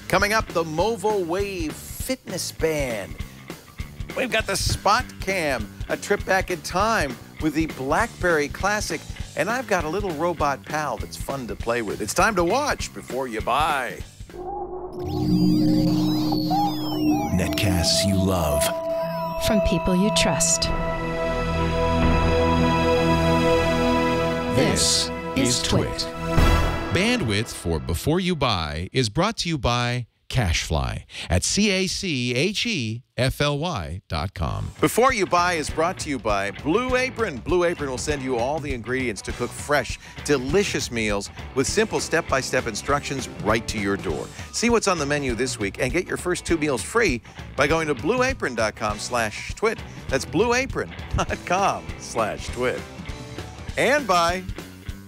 Coming up, the Movo Wave Fitness Band. We've got the Spot Cam, a trip back in time with the BlackBerry Classic, and I've got a little robot pal that's fun to play with. It's time to watch before you buy. Netcasts you love. From people you trust. This is Twit. Bandwidth for Before You Buy is brought to you by Cashfly at CACHEFLY.com. Before You Buy is brought to you by Blue Apron. Blue Apron will send you all the ingredients to cook fresh, delicious meals with simple step-by-step instructions right to your door. See what's on the menu this week and get your first 2 meals free by going to blueapron.com/twit. That's blueapron.com/twit. And by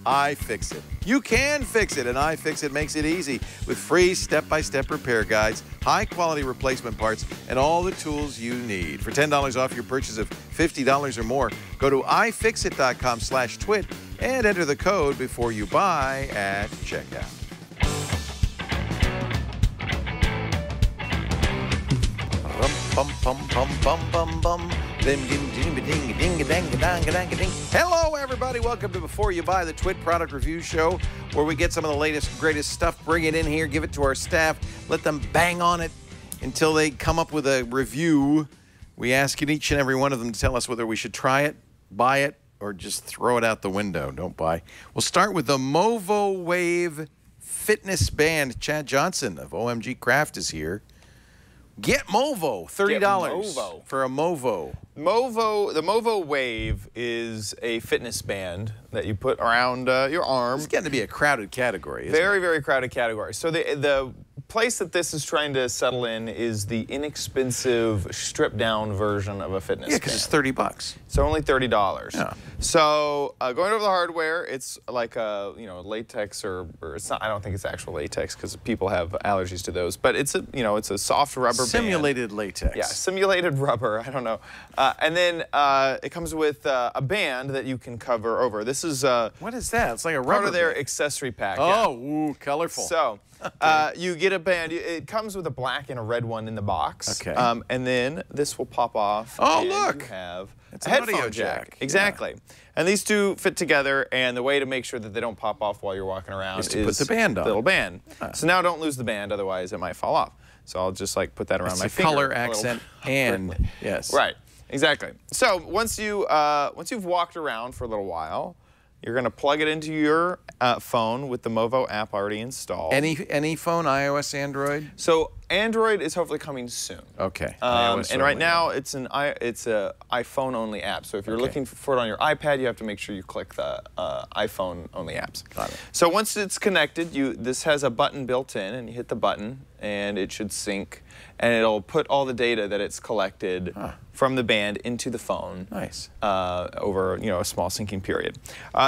iFixit. You can fix it, and iFixit makes it easy with free step-by-step repair guides, high-quality replacement parts, and all the tools you need. For $10 off your purchase of $50 or more, go to ifixit.com/twit and enter the code Before You Buy at checkout. Hello, everybody. Welcome to Before You Buy, the Twit product review show, where we get some of the latest, greatest stuff, bring it in here, give it to our staff, let them bang on it until they come up with a review. We ask each and every one of them to tell us whether we should try it, buy it, or just throw it out the window. Don't buy. We'll start with the Movo Wave Fitness Band. Chad Johnson of OMG Craft is here. Get Movo, $30 for a Movo. The Movo Wave is a fitness band that you put around your arm. It's getting to be a crowded category, isn't it? Very, very crowded category. So the place that this is trying to settle in is the inexpensive, stripped-down version of a fitness band. Yeah, because it's $30. It's only $30. Yeah. So going over the hardware, it's like a latex or it's not. I don't think it's actual latex because people have allergies to those. But it's a soft rubber simulated band. Latex. Yeah, simulated rubber. I don't know. And then it comes with a band that you can cover over. This is what is that? It's like a rubber part of their band. accessory pack. Oh, yeah. ooh, colorful. So you get a band. It comes with a black and a red one in the box. Okay. And then this will pop off. Oh, and look. You have it's a an headphone audio jack. jack. Exactly. Yeah. And these two fit together, and the way to make sure that they don't pop off while you're walking around is to put the band on. Little band. So now don't lose the band, otherwise it might fall off. So I'll just like put that around my finger. Color, accent, and yes. Right. Exactly. So once you've walked around for a little while, you're going to plug it into your phone with the Movo app already installed. Any phone, iOS, Android? So Android is hopefully coming soon. Okay. And right now it's a iPhone only app. So if you're looking for it on your iPad, you have to make sure you click the iPhone only apps. Got it. So once it's connected, this has a button built in, and you hit the button, and it should sync, and it'll put all the data that it's collected from the band into the phone. Nice. Over a small syncing period.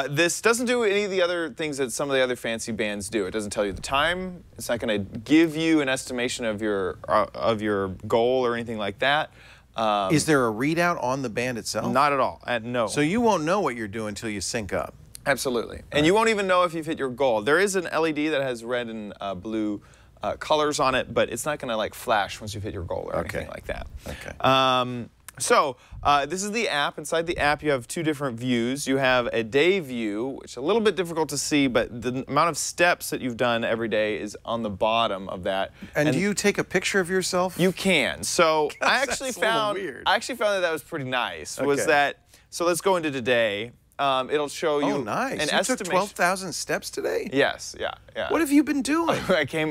This doesn't do any of the other things that some of the other fancy bands do. It doesn't tell you the time. It's not going to give you an estimation of your goal or anything like that. Is there a readout on the band itself? Not at all. No. So you won't know what you're doing until you sync up. Absolutely. And you won't even know if you've hit your goal. There is an LED that has red and blue colors on it, but it's not going to like flash once you've hit your goal or anything like that. Okay. So this is the app. Inside the app, you have 2 different views. You have a day view, which is a little bit difficult to see, but the amount of steps that you've done every day is on the bottom of that. And do you take a picture of yourself? You can. So I actually that's a little found weird. that was pretty nice. Okay. So let's go into today. It'll show you an estimation. You took 12,000 steps today? Yes, yeah. What have you been doing?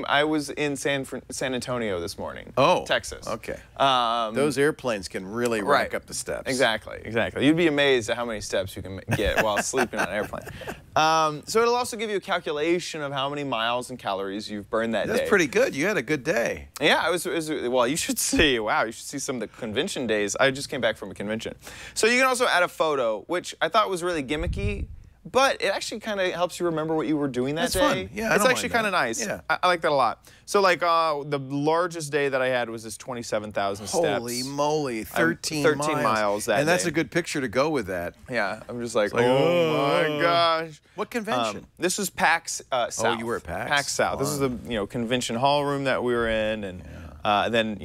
I was in San Antonio this morning. Oh, Texas. Okay. Those airplanes can really rack up the steps. Exactly. You'd be amazed at how many steps you can get while sleeping on an airplane. So it'll also give you a calculation of how many miles and calories you've burned that day. That's pretty good. You had a good day. Yeah, well, you should see. Wow, you should see some of the convention days. I just came back from a convention. So you can also add a photo, which I thought was really gimmicky. but it actually kind of helps you remember what you were doing that That's day. fun. Yeah, it's actually kind of nice. Yeah. I like that a lot. So like the largest day that I had was this 27,000 steps. Holy moly, 13 miles that And that's day. a good picture to go with that. Yeah, I'm just like, oh my gosh. What convention? This was PAX South. Oh, you were at PAX? PAX South. This is the convention hall room that we were in, and then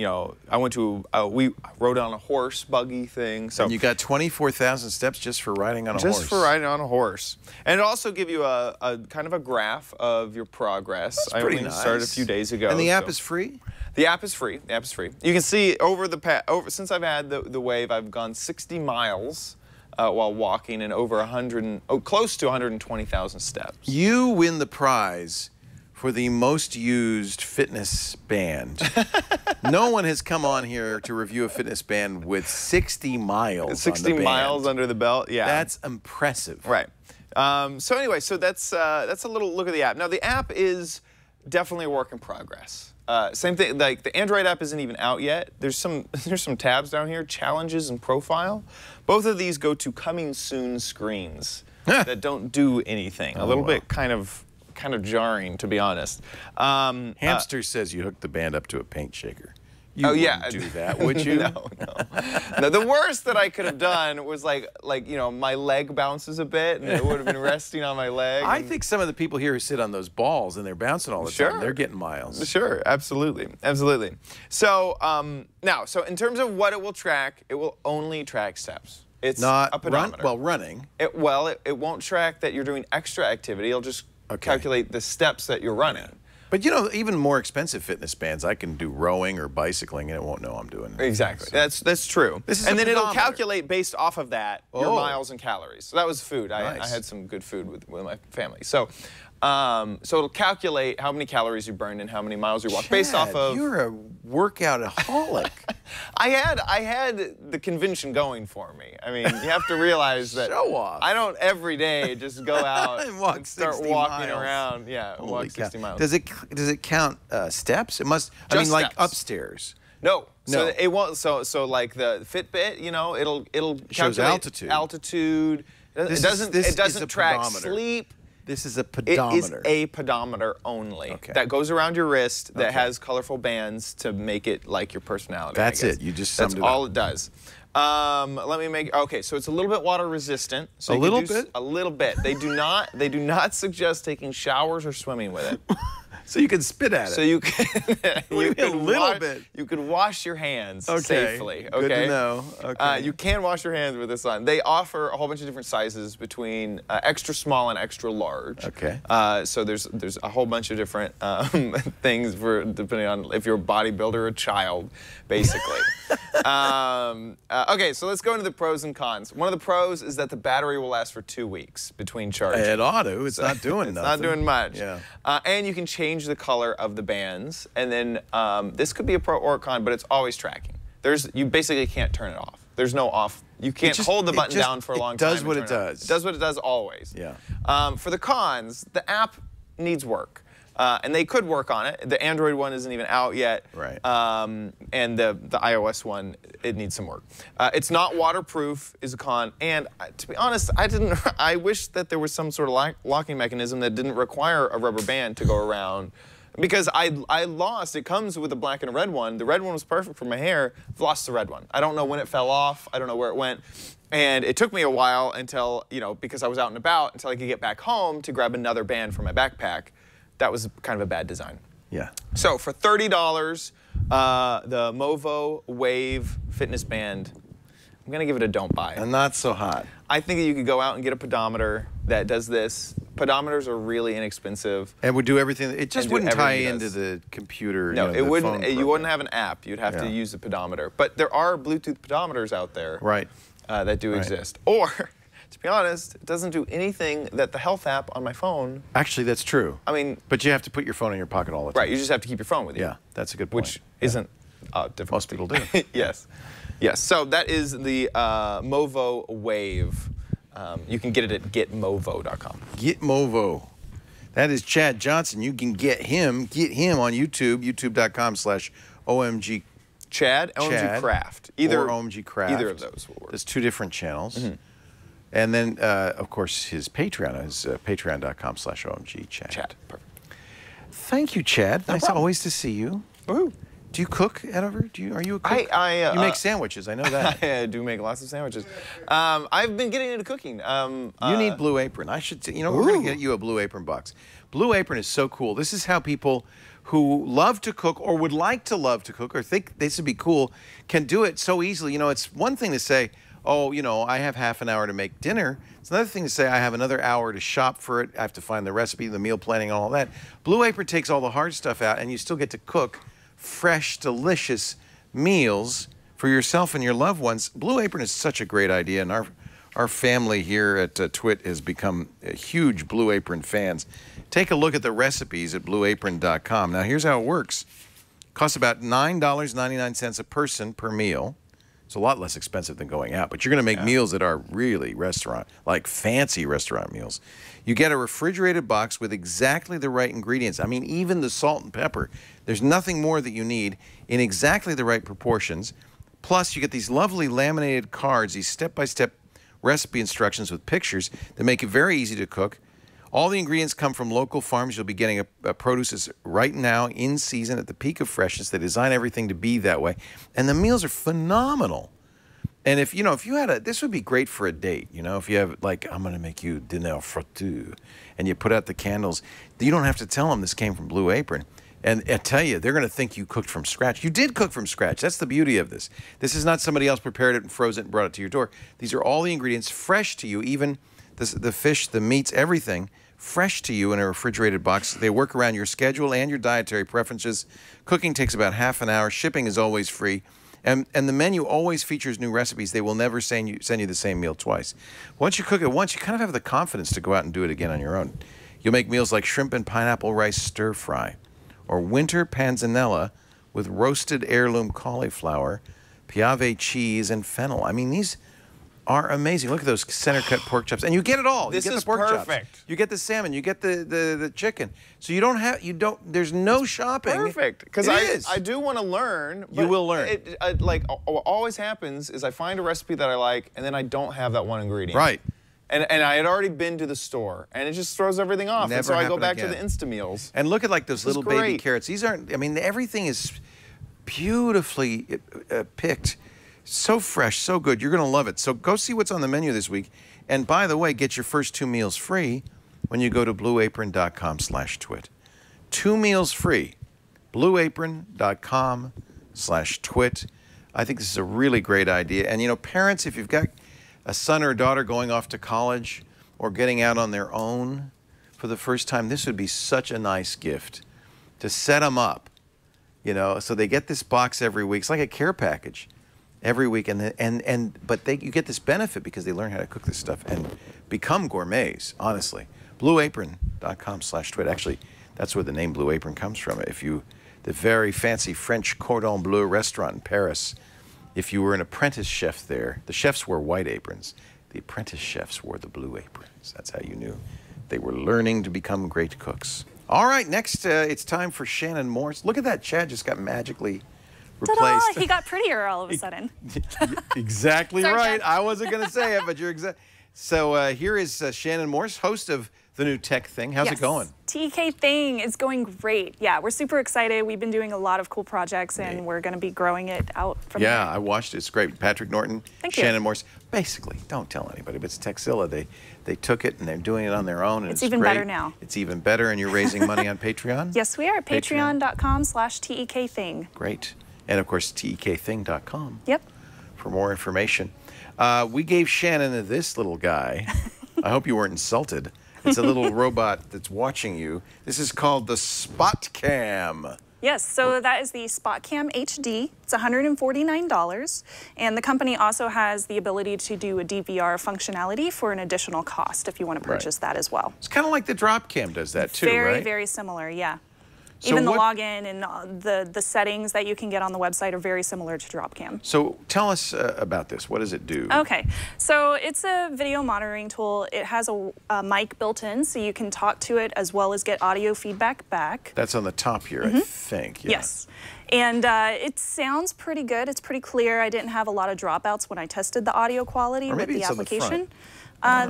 I went to we rode on a horse buggy thing. So And you got 24,000 steps just for riding on a horse. just for riding on a horse, and it also give you a kind of a graph of your progress. That's pretty I only nice. started a few days ago. And the app so- is free? The app is free. The app is free. You can see since I've had the Wave, I've gone 60 miles while walking and over close to 120,000 steps. You win the prize for the most used fitness band. No one has come on here to review a fitness band with 60 miles 60 on the miles band. under the belt. Yeah. That's impressive. Right. So anyway, so that's a little look at the app. Now the app is definitely a work in progress. Same thing, like the Android app isn't even out yet. There's some tabs down here, challenges and profile. Both of these go to coming soon screens that don't do anything. A little bit kind of jarring, to be honest. Hamster says you hooked the band up to a paint shaker. You yeah, wouldn't do that, would you? No, the worst that I could have done was like my leg bounces a bit and it would have been resting on my leg. I think some of the people here who sit on those balls and they're bouncing all the time, Sure. they're getting miles. Sure, absolutely, absolutely. So so in terms of what it will track, it will only track steps. It's Not a pedometer. running. It won't track that you're doing extra activity. It'll just calculate the steps that you're running. But even more expensive fitness bands, I can do rowing or bicycling and it won't know I'm doing it. Exactly. That's true. This is and a then it'll pedometer. calculate based off of that your Oh. miles and calories. So that was food. I Nice. had some good food with my family. So it'll calculate how many calories you burned and how many miles you walked based off Chad, of. You're a workoutaholic. I had the convention going for me. I mean, you have to realize that Show off. I don't every day just go out And walk start 60 walking miles. around. Yeah, Holy walk cow. 60 miles. Does it count steps? It must. I Just mean, like steps. upstairs. No. So No. it won't. So like the Fitbit, it'll shows calculate altitude. Altitude. This It is doesn't a track pedometer. sleep. This is a It pedometer. is a pedometer only. Okay. That goes around your wrist. That Okay. has colorful bands to make it like your personality. That's I guess. it. You just That's summed it all up. it does. Let me make. Okay, so it's a little bit water resistant. So A you can little do bit? A little bit. They do not suggest taking showers or swimming with it. So you can spit at it. So you can do you mean a little bit? You can wash your hands Okay. safely. Okay. Good to know. Okay. You can wash your hands with this on. They offer a whole bunch of different sizes between extra small and extra large. Okay. So there's a whole bunch of different things for depending on if you're a bodybuilder or a child, basically. Okay, so let's go into the pros and cons. One of the pros is that the battery will last for 2 weeks between charging. It ought to. It's not doing It's nothing. not doing much. Yeah. And you can change the color of the bands. And then this could be a pro or a con, but it's always tracking. You basically can't turn it off. There's no off. You can't hold the button down for a long time. It does what and it turn on. does. It does what it does always. Yeah. For the cons, the app needs work. And they could work on it. The Android one isn't even out yet. Right. And the iOS one, it needs some work. It's not waterproof is a con. And to be honest, I wish that there was some sort of locking mechanism that didn't require a rubber band to go around. Because I lost, it comes with a black and a red one. The red one was perfect for my hair. I've lost the red one. I don't know when it fell off. I don't know where it went. And it took me a while until, because I was out and about, until I could get back home to grab another band for my backpack. That was kind of a bad design. Yeah. So for $30, the Movo Wave Fitness Band, I'm gonna give it a don't buy. And not so hot. I think that you could go out and get a pedometer that does this. Pedometers are really inexpensive. And would do everything. It just And do wouldn't tie everything it into does. the computer. No, the it wouldn't. phone You program. wouldn't have an app. You'd have to Yeah. use the pedometer. But there are Bluetooth pedometers out there. Right. That do Right. exist. Or, to be honest, it doesn't do anything that the health app on my phone. Actually, that's true. I mean, But you have to put your phone in your pocket all the time. right? You just have to keep your phone with you. Yeah, that's a good point. Which isn't difficult. Most people do. Yes. Yes. So that is the Movo Wave. You can get it at getmovo.com. Get Movo. That is Chad Johnson. You can get him on YouTube, youtube.com/OMG Chad, OMG Craft. Either or OMG Craft. Either of those will work. There's two different channels. And then, of course, his Patreon is patreon.com/OMG Chad. Perfect. Thank you, Chad. Nice always to see you. Woohoo. Do you cook, Edover? Are you a cook? You make sandwiches, I know that. I do make lots of sandwiches. I've been getting into cooking. You need Blue Apron. I should, we're going to get you a Blue Apron box. Blue Apron is so cool. This is how people who love to cook or would like to love to cook or think this would be cool can do it so easily. It's one thing to say, oh, I have half an hour to make dinner. It's another thing to say I have another hour to shop for it. I have to find the recipe, the meal planning, and all that. Blue Apron takes all the hard stuff out, and you still get to cook fresh, delicious meals for yourself and your loved ones. Blue Apron is such a great idea, and our family here at TWiT has become huge Blue Apron fans. Take a look at the recipes at blueapron.com. Now, here's how it works. It costs about $9.99 a person per meal. It's a lot less expensive than going out, but you're going to make meals that are really restaurant, like fancy restaurant meals. You get a refrigerated box with exactly the right ingredients. I mean, even the salt and pepper. There's nothing more that you need in exactly the right proportions. Plus, you get these lovely laminated cards, these step-by-step recipe instructions with pictures that make it very easy to cook. All the ingredients come from local farms. You'll be getting a produce that's right now in season at the peak of freshness. They design everything to be that way. And the meals are phenomenal. And if you had this would be great for a date, if you have, like, I'm going to make you dîner frotteux, and you put out the candles, you don't have to tell them this came from Blue Apron. And I tell you, they're going to think you cooked from scratch. You did cook from scratch. That's the beauty of this. This is not somebody else prepared it and froze it and brought it to your door. These are all the ingredients fresh to you, even the fish, the meats, everything fresh to you in a refrigerated box. They work around your schedule and your dietary preferences. Cooking takes about half an hour. Shipping is always free. And the menu always features new recipes. They will never send you the same meal twice. Once you cook it once, you kind of have the confidence to go out and do it again on your own. You'll make meals like shrimp and pineapple rice stir fry, or winter panzanella with roasted heirloom cauliflower, Piave cheese, and fennel. I mean, these are amazing. Look at those center-cut pork chops, and you get it all. This you get is the pork perfect. chops. You get the salmon. You get the chicken. So there's no shopping. Perfect. Because I do want to learn. But you will learn. What always happens is I find a recipe that I like, and then I don't have that one ingredient. Right. And I had already been to the store, and it just throws everything off. Never and so I go back again. to the Insta-meals. And look at those little baby great. carrots. These aren't, everything is beautifully picked. So fresh, so good. You're going to love it. So go see what's on the menu this week. And by the way, get your first 2 meals free when you go to blueapron.com/twit. 2 meals free. blueapron.com/twit. I think this is a really great idea. And, parents, if you've got a son or a daughter going off to college or getting out on their own for the first time, this would be such a nice gift to set them up, so they get this box every week. It's like a care package. Every week, but you get this benefit because they learn how to cook this stuff and become gourmets, honestly. blueapron.com/twit. Actually, that's where the name Blue Apron comes from. The very fancy French Cordon Bleu restaurant in Paris, if you were an apprentice chef there, the chefs wore white aprons. The apprentice chefs wore the blue aprons. That's how you knew they were learning to become great cooks. All right, next it's time for Shannon Morse. Look at that, Chad just got magically replaced. Ta-da! He got prettier all of a sudden. Exactly Sorry, right. Chad. I wasn't going to say it, but you're exactly. So here is Shannon Morse, host of the new tech thing. How's it going? TK thing is going great. Yeah, we're super excited. We've been doing a lot of cool projects, and we're going to be growing it out from there. Yeah, I watched it. It's great. Patrick Norton, Thank you. Shannon Morse. Basically, don't tell anybody, but it's Techzilla. They took it, and they're doing it on their own, and it's even great. better now. It's even better, and you're raising money on Patreon? Yes, we are. Patreon.com/TEK thing. Great. And, of course, tekthing.com. Yep. For more information. We gave Shannon this little guy. I hope you weren't insulted. It's a little robot that's watching you. This is called the Spot Cam. Yes, so that is the Spot Cam HD. It's $149, and the company also has the ability to do a DVR functionality for an additional cost if you want to purchase that as well. It's kind of like the Drop Cam does that too, very, right? Very similar, yeah. So Even the login and the settings that you can get on the website are very similar to DropCam. So tell us about this. What does it do? Okay, so it's a video monitoring tool. It has a mic built in, so you can talk to it as well as get audio feedback back. That's on the top here, I think. Yeah. Yes. And it sounds pretty good. It's pretty clear. I didn't have a lot of dropouts when I tested the audio quality with the application.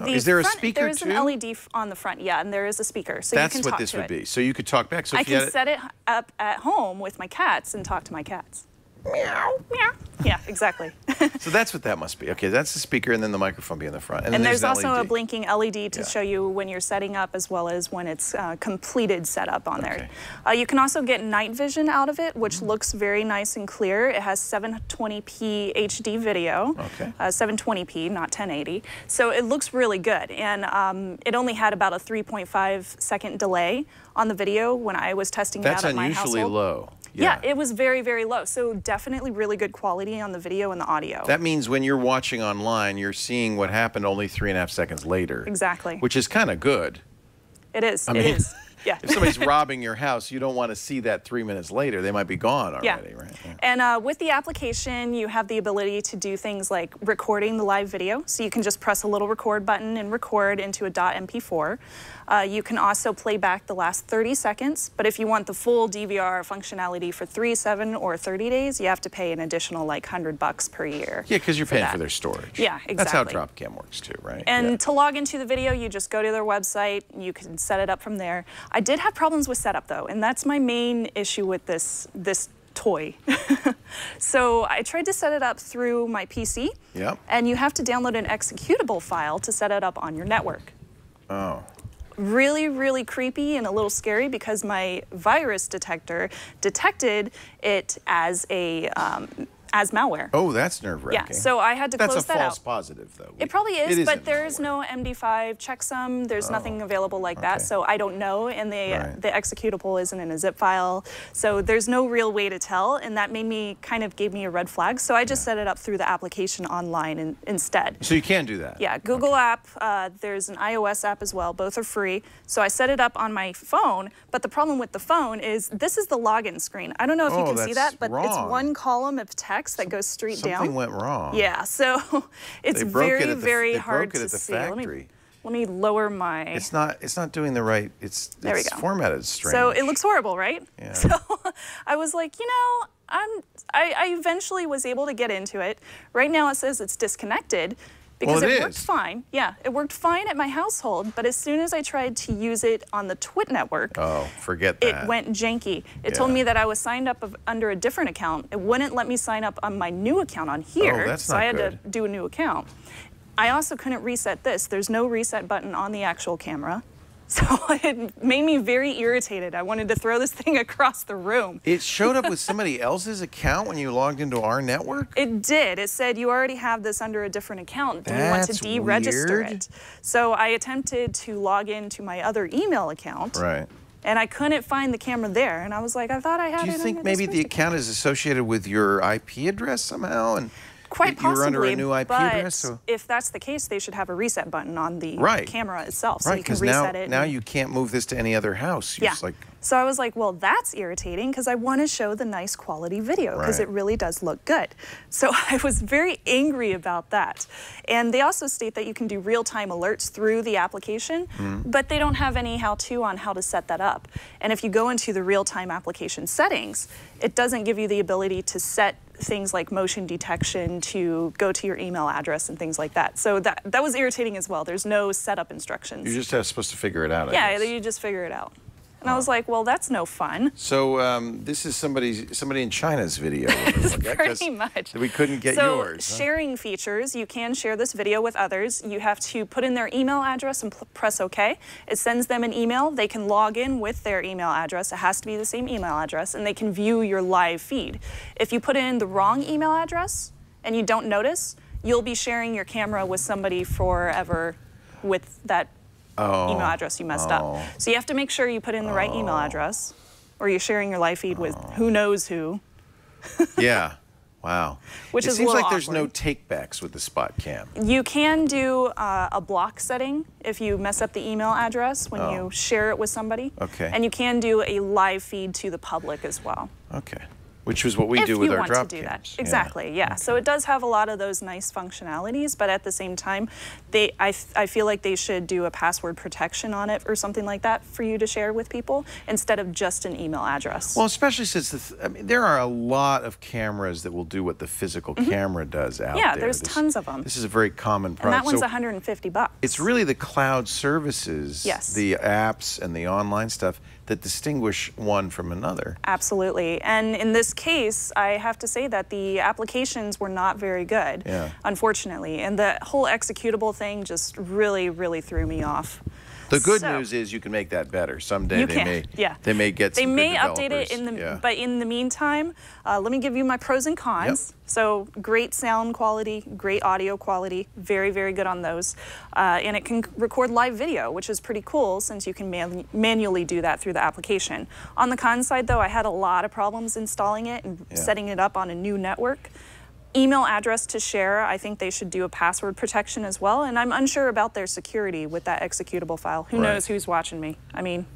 Is there a speaker There is too? an LED on the front, yeah, and there is a speaker, so That's you can what talk this to would it. be. So you could talk back. So I if you had can set it up at home with my cats and talk to my cats. Meow, meow. Yeah, exactly. So that's what that must be. Okay, that's the speaker, and then the microphone be in the front. And then there's an also a LED. blinking LED to show you when you're setting up, as well as when it's completed setup on there. You can also get night vision out of it, which looks very nice and clear. It has 720p HD video, 720p, not 1080. So it looks really good, and it only had about a 3.5-second delay on the video when I was testing it out at my household. That's unusually low. Yeah, it was very, very low. So definitely really good quality on the video and the audio. That means when you're watching online, you're seeing what happened only 3.5 seconds later. Exactly. Which is kind of good. It is. I mean, it is. Yeah. If somebody's robbing your house, you don't want to see that 3 minutes later. They might be gone already, right? Yeah. And with the application, you have the ability to do things like recording the live video. So you can just press a little record button and record into a .mp4. You can also play back the last 30 seconds, but if you want the full DVR functionality for 3, 7, or 30 days, you have to pay an additional like $100 per year. Yeah, because you're paying for their storage. Yeah, exactly. That's how Dropcam works too, right? And to log into the video, you just go to their website, you can set it up from there. I did have problems with setup though, and that's my main issue with this toy. So I tried to set it up through my PC, and you have to download an executable file to set it up on your network. Oh. Really, really creepy and a little scary because my virus detector detected it as a as malware. Oh, that's nerve-wracking. Yeah, so I had to close that out. That's a false positive, though. It probably is, but there malware. is no MD5 checksum. There's nothing available like that, so I don't know. And the executable isn't in a zip file, so there's no real way to tell. And that gave me a red flag. So I just set it up through the application online instead. So you can do that. Yeah, Google app. There's an iOS app as well. Both are free. So I set it up on my phone. But the problem with the phone is this is the login screen. I don't know if you can see that, but it's one column of text that goes straight down. Something went wrong. Yeah, so it's very hard to see. Factory. Let me lower my. It's not doing the right. It's formatted strange. So it looks horrible, right? Yeah. So I was like, I eventually was able to get into it. Right now it says it's disconnected. Because it worked fine. Yeah, it worked fine at my household, but as soon as I tried to use it on the TWiT network, forget that. It went janky. It told me that I was signed up under a different account. It wouldn't let me sign up on my new account on here, that's not so I had good. to do a new account. I also couldn't reset this. There's no reset button on the actual camera. So it made me very irritated. I wanted to throw this thing across the room. It showed up with somebody else's account when you logged into our network? It did. It said you already have this under a different account. Do you want to deregister it? So I attempted to log into my other email account. Right. And I couldn't find the camera there. And I was like, I thought I had it. Do you think maybe the account is associated with your IP address somehow? And quite possibly, you're under a new IP address? So if that's the case, they should have a reset button on the camera itself, so you can because reset it. Now you can't move this to any other house. You're just like, so I was like, well, that's irritating because I want to show the nice quality video because it really does look good. So I was very angry about that. And they also state that you can do real-time alerts through the application, but they don't have any how-to on how to set that up. And if you go into the real-time application settings, it doesn't give you the ability to set things like motion detection to go to your email address and things like that. So that was irritating as well. There's no setup instructions. You're just supposed to figure it out, I Yeah, guess. you just figure it out. And I was like, well, that's no fun. So this is somebody in China's video. Pretty much. We couldn't get yours. So sharing features, you can share this video with others. You have to put in their email address and press OK. It sends them an email. They can log in with their email address. It has to be the same email address, and they can view your live feed. If you put in the wrong email address and you don't notice, you'll be sharing your camera with somebody forever with that email address you messed up. So you have to make sure you put in the right email address, or you're sharing your live feed with who knows who. Yeah. Wow. Which it is seems a little like there's no awkward. take-backs with the Spotcam. You can do a block setting if you mess up the email address when you share it with somebody. Okay. And you can do a live feed to the public as well. Okay. Which is what we do with our drop cams. Exactly, yeah. So it does have a lot of those nice functionalities, but at the same time, I feel like they should do a password protection on it or something like that for you to share with people instead of just an email address. Well, especially since I mean, there are a lot of cameras that will do what the physical camera does out there. Yeah, there's tons of them. This is a very common product. And that one's $150. It's really the cloud services, yes, the apps and the online stuff that distinguish one from another. Absolutely. And in this case, I have to say that the applications were not very good, unfortunately. And the whole executable thing just really, really threw me off. The good news is you can make that better. Someday they may get some They may good update it in the but in the meantime, let me give you my pros and cons. So great sound quality, great audio quality, very, very good on those. And it can record live video, which is pretty cool since you can manually do that through the application. On the con side though, I had a lot of problems installing it and setting it up on a new network. Email address to share, I think they should do a password protection as well, and I'm unsure about their security with that executable file. Who knows who's watching me? I mean,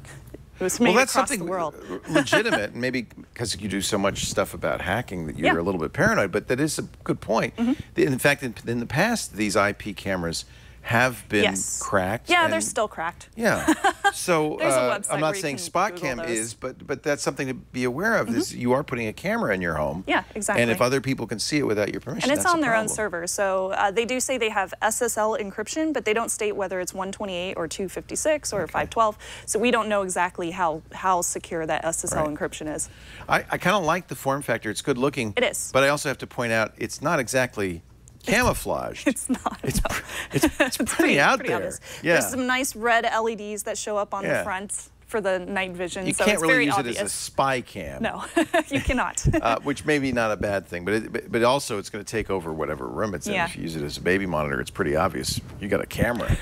it was made across the world. Well, that's something legitimate, maybe because you do so much stuff about hacking that you're a little bit paranoid, but that is a good point. In fact, in the past, these IP cameras have been cracked. Yeah, they're still cracked. Yeah. So I'm not saying SpotCam is, but that's something to be aware of. Is you are putting a camera in your home. Yeah, exactly. And if other people can see it without your permission, and it's that's on a their own problem. server. So they do say they have SSL encryption, but they don't state whether it's 128 or 256 or 512. So we don't know exactly how secure that SSL encryption is. I kind of like the form factor. It's good looking. It is. But I also have to point out it's not exactly camouflaged. It's not. It's pretty out there. Obvious. Yeah. There's some nice red LEDs that show up on the front for the night vision. You so can't it's really very use obvious. it as a spy cam. No, you cannot. Which may be not a bad thing, but also it's going to take over whatever room it's in. If you use it as a baby monitor, it's pretty obvious. You got a camera.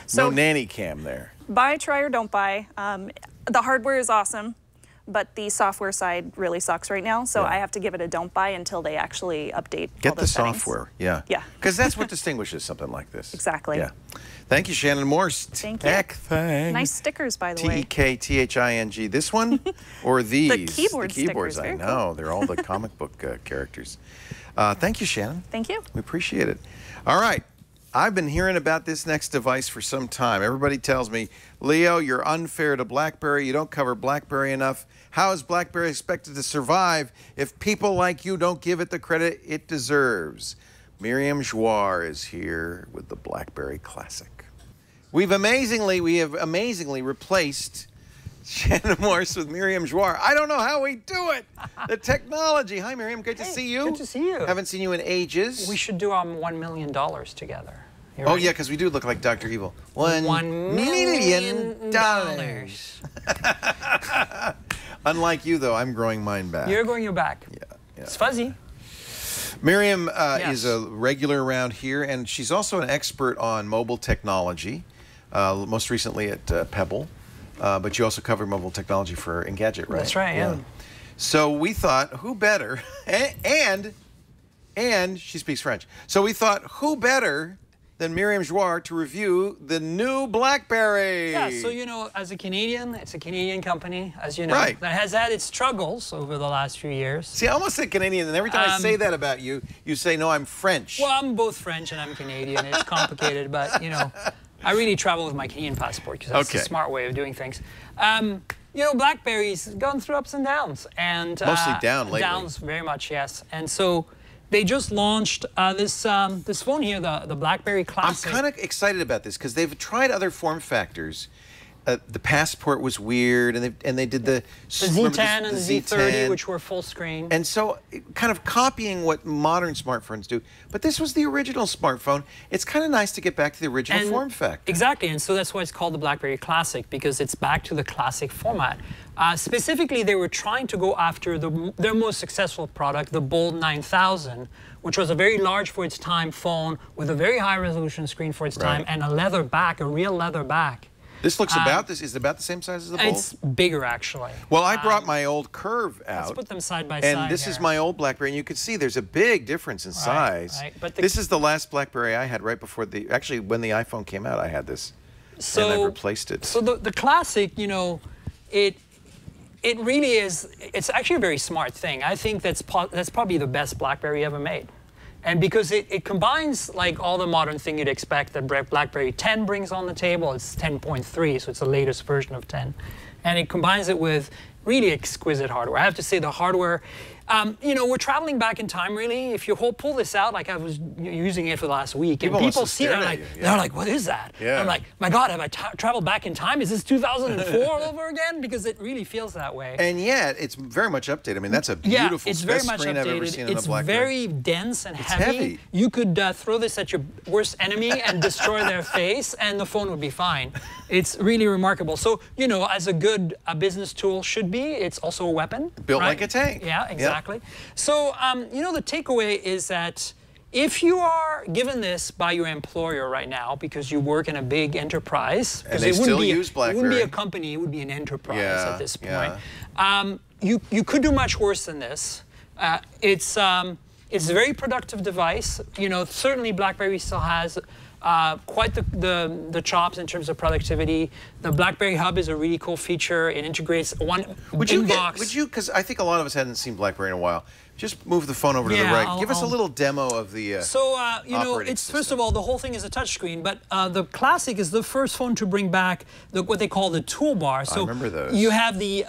So no nanny cam there. Buy, try, or don't buy. The hardware is awesome, but the software side really sucks right now. So I have to give it a don't buy until they actually update all those settings. Software, yeah. Because that's what distinguishes something like this. Exactly. Yeah. Thank you, Shannon Morse. Thank you. Thanks. Nice stickers, by the way. TEKTHING. This one or these? The keyboard keyboards. stickers. I know. They're all the comic book characters. Thank you, Shannon. Thank you. We appreciate it. All right. I've been hearing about this next device for some time. Everybody tells me, Leo, you're unfair to BlackBerry. You don't cover BlackBerry enough. How is BlackBerry expected to survive if people like you don't give it the credit it deserves? Myriam Joire is here with the BlackBerry Classic. We have amazingly replaced Shannon Morse with Myriam Joire. I don't know how we do it. The technology. Hi, Myriam. Good to see you. Good to see you. Haven't seen you in ages. We should do $1 million together. Oh, yeah, because we do look like Dr. Evil. $1 million. Unlike you, though, I'm growing mine back. You're growing your back. Yeah. It's fuzzy. Myriam is a regular around here, and she's also an expert on mobile technology, most recently at Pebble. But you also cover mobile technology for Engadget, right? That's right, yeah. So we thought, who better, and she speaks French. So we thought, who better than Myriam Joire to review the new BlackBerry? Yeah, so you know, as a Canadian, it's a Canadian company, as you know, right, that has had its struggles over the last few years. See, I almost said Canadian, and every time I say that about you, you say, no, I'm French. Well, I'm both French and I'm Canadian. It's complicated, but, you know, I really travel with my Canadian passport because that's the smart way of doing things. You know, BlackBerry's gone through ups and downs. And, mostly down lately. Downs, very much, yes. And so they just launched this phone here, the BlackBerry Classic. I'm kind of excited about this because they've tried other form factors. The Passport was weird, and they did the Z10 and the Z30, which were full screen. And so, kind of copying what modern smartphones do. But this was the original smartphone. It's kind of nice to get back to the original form factor. Exactly, and so that's why it's called the BlackBerry Classic, because it's back to the classic format. Specifically, they were trying to go after their most successful product, the Bold 9000, which was a very large for its time phone with a very high resolution screen for its time and a leather back, a real leather back. This looks is it about the same size as the Bold? It's bigger, actually. Well, I brought my old Curve out. Let's put them side by side. And this is my old BlackBerry, and you can see there's a big difference in size. Right. But this is the last BlackBerry I had right before actually when the iPhone came out, I had this. And I've replaced it. So the Classic, you know, It really is. It's actually a very smart thing. I think that's probably the best BlackBerry ever made. And because it combines like all the modern thing you'd expect that BlackBerry 10 brings on the table. It's 10.3, so it's the latest version of 10. And it combines it with really exquisite hardware. I have to say the hardware, you know, we're traveling back in time really. If you pull this out, like I was using it for the last week, and people see it, they're like, what is that? Yeah. I'm like, my God, have I traveled back in time? Is this 2004 all over again? Because it really feels that way. And yet, it's very much updated. I mean, that's a beautiful it's very much screen updated. I've ever seen on a It's BlackBerry. very dense and It's heavy. heavy. You could throw this at your worst enemy and destroy their face, and the phone would be fine. It's really remarkable. So, you know, as a good business tool should be, it's also a weapon. Built right? like a tank. Yeah, exactly. So, you know, the takeaway is that if you are given this by your employer right now because you work in a big enterprise, and they still use BlackBerry. It wouldn't be a company, it would be an enterprise at this point. Yeah. You could do much worse than this. It's a very productive device. You know, certainly BlackBerry still has quite the chops in terms of productivity. The BlackBerry Hub is a really cool feature. It integrates one inbox. Would you, because I think a lot of us hadn't seen BlackBerry in a while, just move the phone over to the right. Give us a little demo of the you know, it's first of all, the whole thing is a touchscreen, but the Classic is the first phone to bring back what they call the toolbar. So I remember those. You have the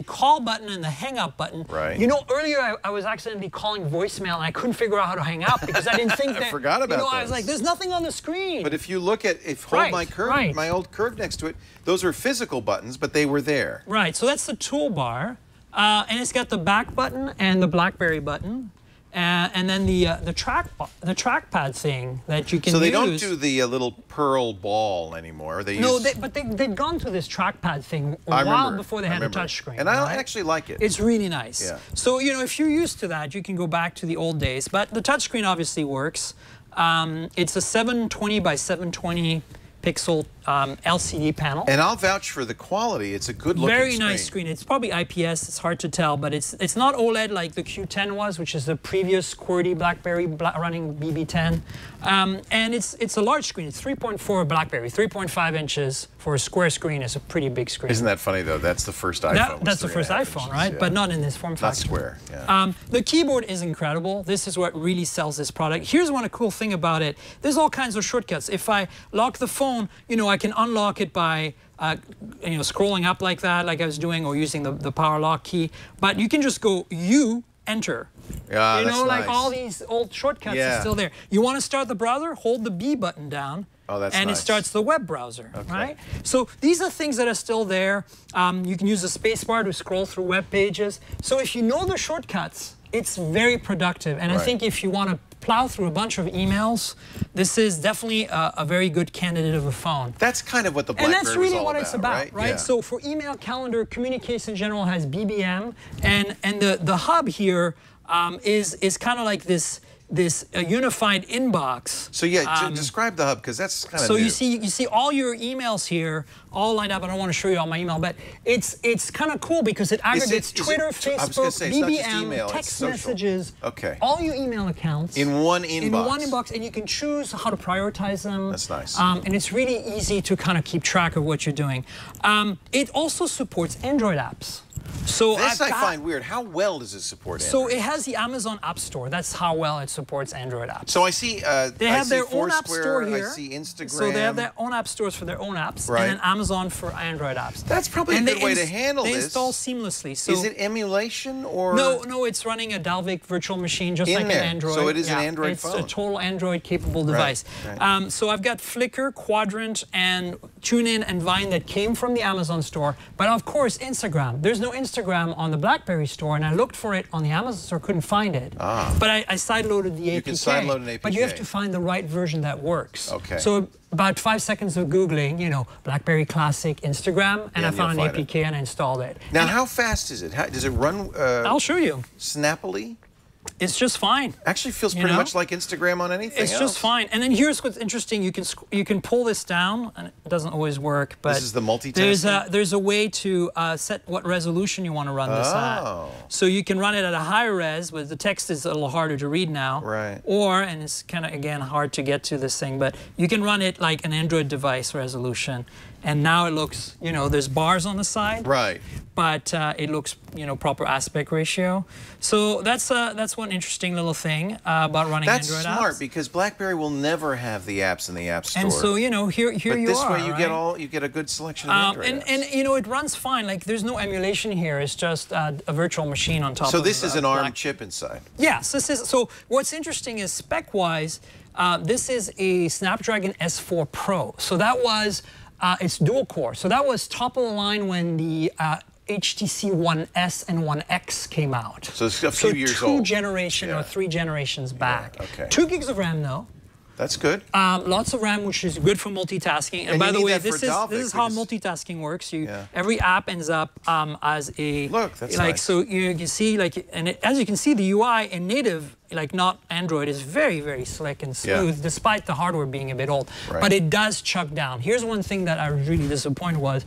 call button and the hang up button. Right. You know, earlier I was accidentally calling voicemail and I couldn't figure out how to hang up because I didn't think that. I forgot about you know, those. I was like, there's nothing on the screen. But if you look at, hold my old curve next to it, those are physical buttons, but they were there. Right, so that's the toolbar. And it's got the back button and the BlackBerry button. And then the trackpad thing that you can use. So they don't do the little pearl ball anymore. They but they've gone through this trackpad thing a while before they had a touchscreen. And I actually like it. It's really nice. Yeah. So, you know, if you're used to that, you can go back to the old days. But the touchscreen obviously works. It's a 720 by 720 pixel LCD panel. And I'll vouch for the quality. It's a good looking Very nice screen. It's probably IPS. It's hard to tell, but it's not OLED like the Q10 was, which is the previous QWERTY BlackBerry running BB10. And it's a large screen. It's 3.4 BlackBerry, 3.5 inches for a square screen is a pretty big screen. Isn't that funny though? That's the first iPhone. That's the first iPhone, right? Yeah. But not in this form factor. Not square. Yeah. The keyboard is incredible. This is what really sells this product. Here's one cool thing about it. There's all kinds of shortcuts. If I lock the phone, you know, I can unlock it by you know, scrolling up like that, like I was doing, or using the power lock key. But you can just go enter. Yeah, you know, that's like nice. all these old shortcuts are still there. You want to start the browser? Hold the B button down. Oh, that's and nice. it starts the web browser, right? So these are things that are still there. You can use the spacebar to scroll through web pages. So if you know the shortcuts, it's very productive. And I think if you want to plow through a bunch of emails, this is definitely a very good candidate of a phone. That's kind of what the BlackBerry And that's really was all what it's about, right? Yeah. So for email, calendar, communication in general has BBM, and the hub here is kind of like this unified inbox. So yeah, describe the hub because that's kind of so new. you see all your emails here all lined up. I don't want to show you all my email, but it's kind of cool because it aggregates Twitter, Facebook, BBM, text messages, all your email accounts in one inbox. In one inbox, and you can choose how to prioritize them. That's nice. And it's really easy to kind of keep track of what you're doing. It also supports Android apps. So this I find weird. How well does it support Android? So it has the Amazon App Store. That's how well it supports Android apps. So I see they have their own app store here. I see Instagram. So they have their own app stores for their own apps, and then Amazon for Android apps. That's probably a good way to handle this. They install seamlessly. So is it emulation or? No, it's running a Dalvik virtual machine just like an Android. So it is an Android phone. It's a total Android capable device. Right. So I've got Flickr, Quadrant, and TuneIn and Vine that came from the Amazon store. But of course, Instagram. There's no Instagram on the BlackBerry store, and I looked for it on the Amazon store, couldn't find it. But I sideloaded the APK. You can sideload an APK. But you have to find the right version that works. Okay. So about 5 seconds of Googling, you know, BlackBerry Classic Instagram, and I found an APK and I installed it. Now, how fast is it? Does it run I'll show you. Snappily? It's just fine. Actually feels pretty much like Instagram on anything else. It's just fine. And then here's what's interesting. You can pull this down, and it doesn't always work. But this is the multitasking? There's a way to set what resolution you want to run this at. So you can run it at a higher res, but the text is a little harder to read now. Right. Or, and it's kind of, again, hard to get to this thing, but you can run it like an Android device resolution. and now it looks, you know, there's bars on the side. Right. But it looks, you know, proper aspect ratio. So that's one interesting little thing about running Android apps. That's smart because BlackBerry will never have the apps in the App Store. And so, you know, here you are. But this way you right? you get a good selection of Android apps. And you know, it runs fine. Like there's no emulation here. It's just a virtual machine on top. So of this is an ARM chip inside. Yes, this is. So what's interesting is spec-wise, this is a Snapdragon S4 Pro. So that was it's dual core. So that was top of the line when the HTC One S and One X came out. So it's a few years old. 2 generations or 3 generations back. Yeah, okay. 2 gigs of RAM though. That's good. Lots of RAM, which is good for multitasking. And by the way, this is how multitasking works. Every app ends up as a that's like nice. so you can see like as you can see the UI in native, like not Android, is very, very slick and smooth, despite the hardware being a bit old. Right. But it does chuck down. Here's one thing that I was really disappointed was.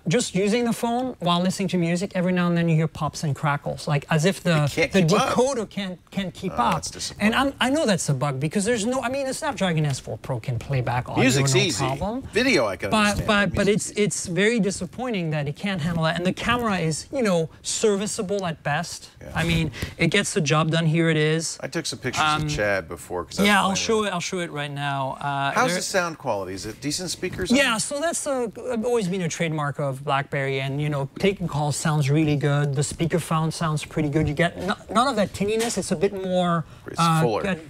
Just using the phone while listening to music, every now and then you hear pops and crackles, like as if the decoder can't keep up. That's disappointing. And I know that's a bug because there's no. I mean, the Snapdragon S4 Pro can play back audio, Music's no easy. problem. Video I can understand. But it's very disappointing that it can't handle that. And the camera is, you know, serviceable at best. Yeah. I mean, it gets the job done. Here it is. I took some pictures of Chad before. Yeah, I'll show it right now. How's the sound quality? Is it decent speakers? Yeah, so that's always been a trademark of BlackBerry, and you know, taking calls sounds really good. The speakerphone sounds pretty good. You get none of that tinniness. It's a bit more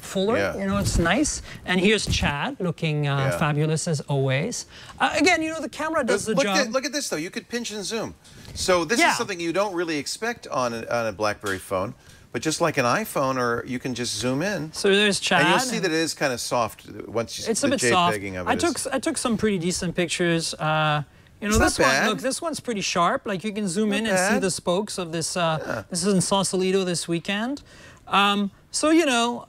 fuller. Yeah. You know, it's nice. And here's Chad looking fabulous as always. Again, you know, the camera does the job. Look at this though. You could pinch and zoom. So this is something you don't really expect on a BlackBerry phone. But just like an iPhone, or you can just zoom in. So there's Chad. And you'll see that it is kind of soft once you see the JPEGing of it. I took some pretty decent pictures. You know, this one, look, this one's pretty sharp. Like you can zoom in and see the spokes of this. This is in Sausalito this weekend. So you know,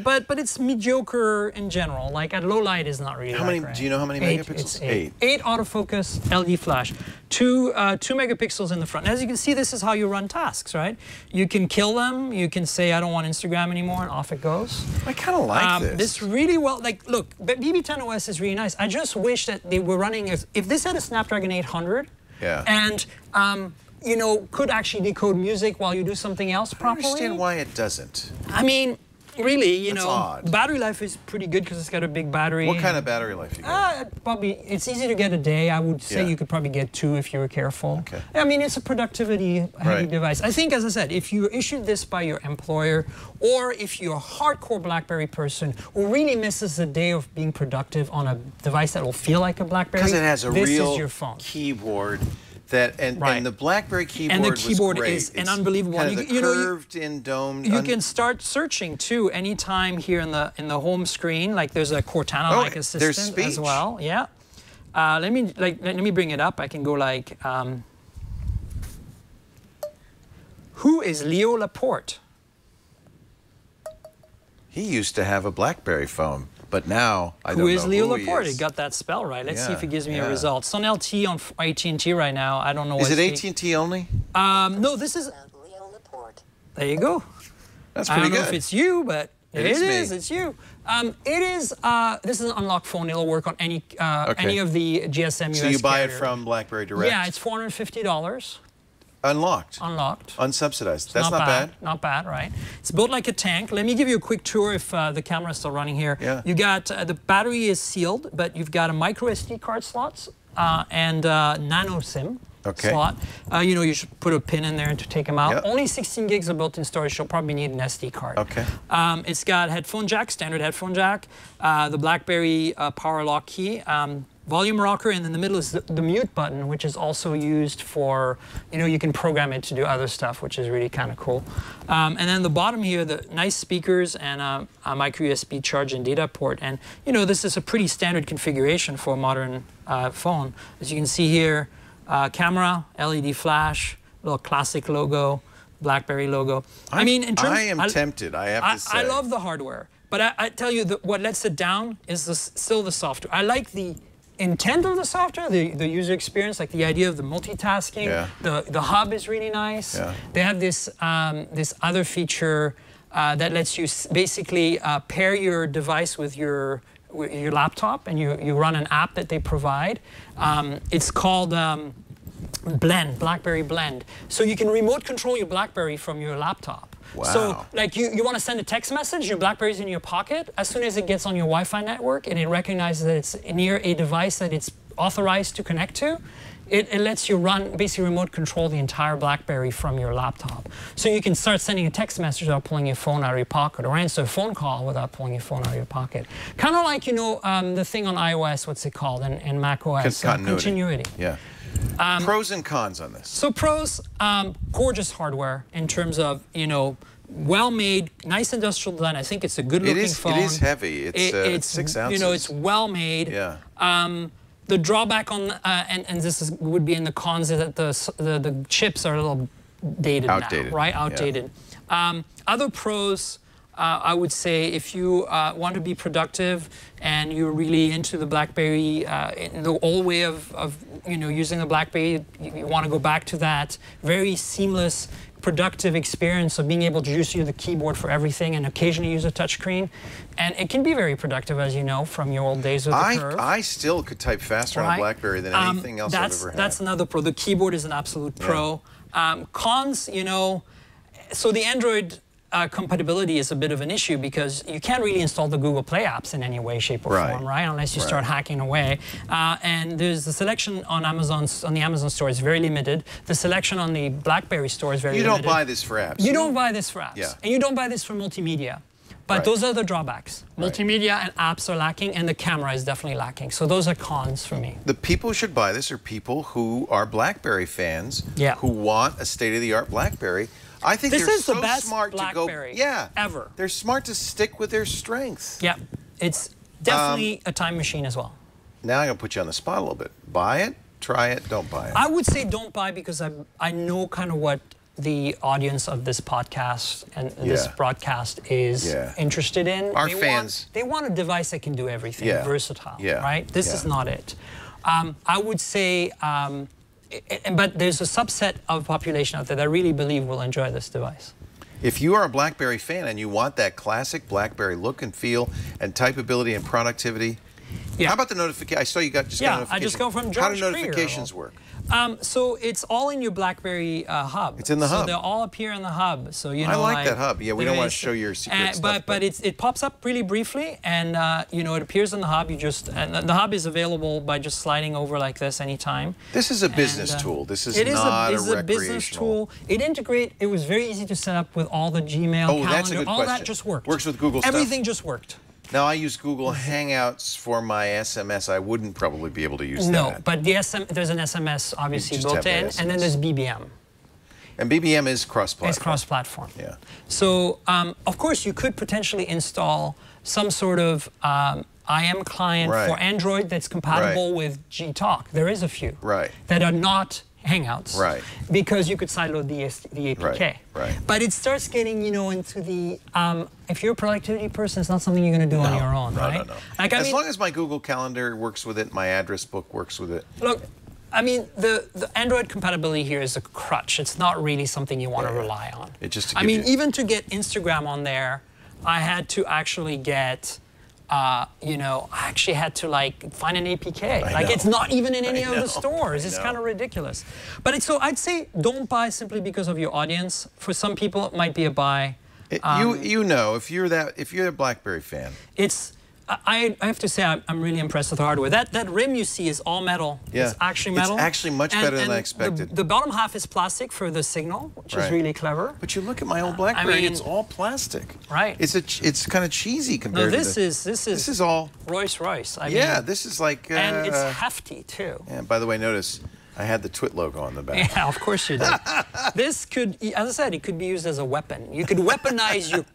but it's mediocre in general. Like at low light is not really. How many? Great. Do you know how many megapixels? It's 8 autofocus LED flash, 2 megapixels in the front. As you can see, this is how you run tasks, right? You can kill them. You can say I don't want Instagram anymore, and off it goes. I kind of like this. This really well. Like look, but BB10OS is really nice. I just wish that they were running if this had a Snapdragon 800. Yeah. And you know, could actually decode music while you do something else properly. I don't understand why it doesn't. I mean, really, you That's know, odd. battery life is pretty good because it's got a big battery. What kind of battery life you got? Probably, it's easy to get a day. I would say you could probably get 2 if you were careful. Okay. I mean, it's a productivity-heavy device. I think, as I said, if you issued this by your employer, or if you're a hardcore BlackBerry person who really misses the day of being productive on a device that will feel like a BlackBerry, because it has a this real is your phone. keyboard. And the BlackBerry keyboard and the keyboard was great. is an unbelievable kind one. of curved-in domed. You can start searching too anytime here in the home screen. Like there's a Cortana-like assistant as well. Yeah. Let me bring it up. I can go like, who is Leo Laporte? He used to have a BlackBerry phone. But now, I don't know who is Leo Laporte? He It got that spell right. Let's see if it gives me a result. It's on LT on AT&T right now. I don't know what. Is it AT&T only? No, this is. Leo Laporte. There you go. That's pretty good. I don't know if it's you, but it is. Me. It's you. It is. This is an unlocked phone. It'll work on any of the GSM US So you buy carrier. it from BlackBerry Direct? Yeah, it's $450. Unlocked? Unlocked. Unsubsidized. That's not bad. Not bad, right? It's built like a tank. Let me give you a quick tour if the camera's still running here. Yeah. You got, the battery is sealed, but you've got a micro SD card slots and nano SIM slot. You know, you should put a pin in there to take them out. Yep. Only 16 gigs of built-in storage. You'll probably need an SD card. Okay. It's got headphone jack, standard headphone jack, the BlackBerry power lock key, volume rocker, and in the middle is the mute button, which is also used for, you know, you can program it to do other stuff, which is really kind of cool. And then the bottom here, the nice speakers and a micro USB charge and data port. And, you know, this is a pretty standard configuration for a modern phone. As you can see here, camera, LED flash, little classic logo, BlackBerry logo. I mean, in terms, I am tempted, I have to say. I love the hardware, but I tell you, what lets it down is still the software. I like the intent of the software, the user experience, like the idea of the multitasking. Yeah. The hub is really nice. Yeah. They have this this other feature that lets you basically pair your device with your your laptop, and you run an app that they provide. It's called Blend, BlackBerry Blend. So you can remote control your BlackBerry from your laptop. Wow. So like you want to send a text message, your BlackBerry's in your pocket. As soon as it gets on your Wi-Fi network and it recognizes that it's near a device that it's authorized to connect to, it lets you basically remote control the entire BlackBerry from your laptop. So you can start sending a text message without pulling your phone out of your pocket, or answer a phone call without pulling your phone out of your pocket. Kind of like, the thing on iOS, what's it called, and Mac OS? Continuity. Yeah. Pros and cons on this. So pros, gorgeous hardware in terms of, well-made, nice industrial design. I think it's a good-looking phone. It is heavy. It's 6 ounces. It's well-made. Yeah. The drawback on, and this would be in the cons, is that the chips are a little dated now, right? Outdated. Yeah. Other pros, I would say, if you want to be productive and you're really into the BlackBerry, in the old way of using the BlackBerry, you want to go back to that very seamless, productive experience of being able to use the keyboard for everything and occasionally use a touchscreen. And it can be very productive, as you know, from your old days with the Curve. I still could type faster on a BlackBerry than anything else I've ever had. That's another pro. The keyboard is an absolute pro. Cons, so the Android compatibility is a bit of an issue because you can't really install the Google Play apps in any way, shape, or form, right? Unless you start hacking away. And there's the selection on the Amazon store is very limited. The selection on the BlackBerry store is very limited. You don't buy this for apps. You don't buy this for apps. Yeah. And you don't buy this for multimedia. But those are the drawbacks. Multimedia and apps are lacking, and the camera is definitely lacking. So those are cons for me. The people who should buy this are people who are BlackBerry fans, who want a state-of-the-art BlackBerry. I think this they're is so the best smart BlackBerry to go. Ever. They're smart to stick with their strengths. Yeah, it's definitely a time machine as well. Now I'm gonna put you on the spot a little bit. Buy it, try it, don't buy it. I would say don't buy because I know kind of what the audience of this podcast and this broadcast is interested in. Our fans. They want a device that can do everything, versatile, right? This is not it. I would say. But there's a subset of population out there that I really believe will enjoy this device. If you are a BlackBerry fan and you want that classic BlackBerry look and feel and typeability and productivity, how about the notification? I saw you got just got a notification. I just got from George. How do notifications work? So it's all in your BlackBerry hub. It's in the hub. So they'll all appear in the hub. So I like that hub. Yeah, we don't want to show your secret stuff. But it pops up really briefly, and it appears in the hub. And the hub is available by just sliding over like this anytime. This is a business tool. This is not a recreational. It is a business tool. It was very easy to set up with all the Gmail, calendar, that's a good all question. That just worked. Works with Google stuff. Everything just worked. Now, I use Google Hangouts for my SMS. I wouldn't probably be able to use that. No, but there's an SMS obviously built in, and then there's BBM. And BBM is cross-platform. It's cross-platform. Yeah. So, of course, you could potentially install some sort of IM client for Android that's compatible with Gtalk. There is a few that are not Hangouts, because you could sideload the APK. But it starts getting, into the, if you're a productivity person, it's not something you're going to do on your own, right? No. Like, as long as my Google Calendar works with it, my address book works with it. Look, I mean, the Android compatibility here is a crutch. It's not really something you want to rely on. It just even to get Instagram on there, I had to actually get... I actually had to find an APK. It's not even in any of the stores. It's kind of ridiculous. But so I'd say don't buy simply because of your audience. For some people, it might be a buy. If you're a BlackBerry fan, I have to say I'm really impressed with the hardware. That rim you see is all metal. Yeah. It's actually metal. It's actually much better than I expected. The bottom half is plastic for the signal, which is really clever. But you look at my old BlackBerry, it's all plastic. Right. It's kind of cheesy compared to this. This is all Rolls-Royce. This is like and it's hefty too. Yeah. By the way, notice I had the Twit logo on the back. Yeah, of course you did. This could, as I said, it could be used as a weapon. You could weaponize your...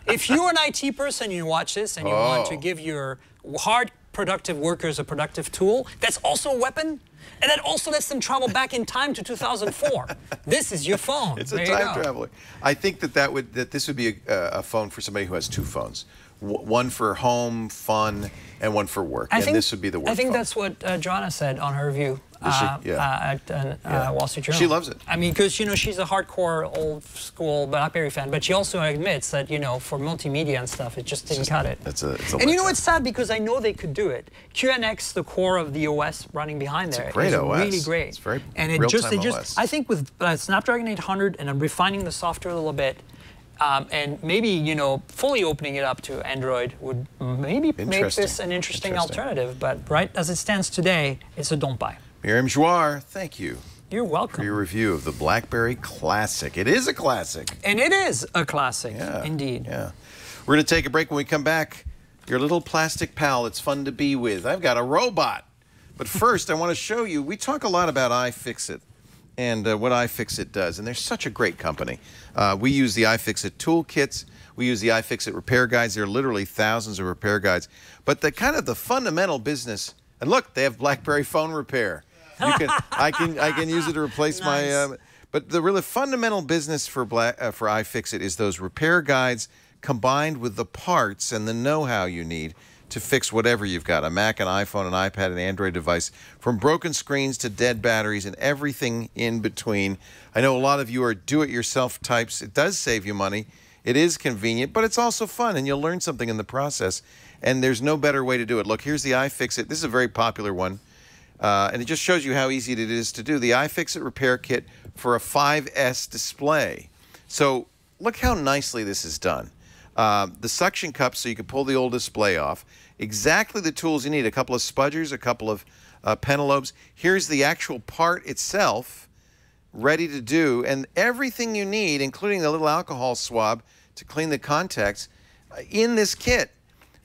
If you're an IT person, you watch this and you want to give your hard productive workers a productive tool, that's also a weapon. And that also lets them travel back in time to 2004. This is your phone. It's a time traveler. I think that this would be a phone for somebody who has two phones. one for home, fun, and one for work. And this would be the work. I think phone. that's what Joanna said on her review at Wall Street Journal. She loves it. I mean, because, you know, she's a hardcore old school BlackBerry fan, but she also admits that, you know, for multimedia and stuff, it just didn't cut it. It's a and you know, it's sad because I know they could do it. QNX, the core of the OS running behind there, great is OS. really great. It's very and it real-time just, OS. I think with Snapdragon 800 and I'm refining the software a little bit, and maybe, you know, fully opening it up to Android would maybe make this an interesting alternative. But right as it stands today, it's a don't buy. Myriam Joire, thank you. You're welcome. For your review of the BlackBerry Classic. It is a classic. And it is a classic, yeah, indeed. Yeah. We're going to take a break. When we come back, your little plastic pal that's fun to be with. I've got a robot. But first, I want to show you, we talk a lot about iFixit and what iFixit does. And they're such a great company. We use the iFixit toolkits. We use the iFixit repair guides. There are literally thousands of repair guides. But the kind of the fundamental business, and look, they have BlackBerry phone repair. You can, I can use it to replace my. But the really fundamental business for iFixit is those repair guides combined with the parts and the know-how you need to fix whatever you've got, a Mac, an iPhone, an iPad, an Android device, from broken screens to dead batteries and everything in between. I know a lot of you are do-it-yourself types. It does save you money. It is convenient, but it's also fun, and you'll learn something in the process. And there's no better way to do it. Look, here's the iFixit. This is a very popular one. And it just shows you how easy it is to do. The iFixit repair kit for a 5S display. So look how nicely this is done. The suction cup so you can pull the old display off. Exactly the tools you need. A couple of spudgers, a couple of pentalobes. Here's the actual part itself ready to do. And everything you need, including the little alcohol swab to clean the contacts, in this kit.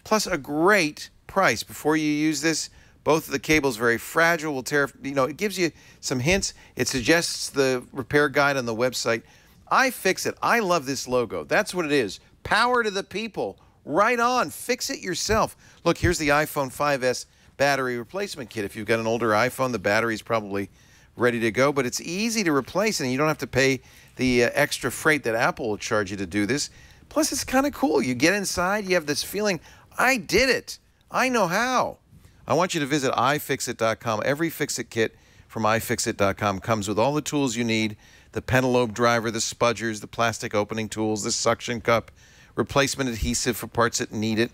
Plus a great price. Before you use this, both of the cables very fragile, will tear, you know, it gives you some hints. It suggests the repair guide on the website. iFixit, I love this logo. That's what it is. Power to the people. Right on. Fix it yourself. Look, here's the iPhone 5S battery replacement kit. If you've got an older iPhone, the battery's probably ready to go, but it's easy to replace, and you don't have to pay the extra freight that Apple will charge you to do this. Plus, it's kind of cool. You get inside, you have this feeling, I did it. I know how. I want you to visit iFixit.com. Every Fix-It kit from iFixit.com comes with all the tools you need, the pentalobe driver, the spudgers, the plastic opening tools, the suction cup, replacement adhesive for parts that need it,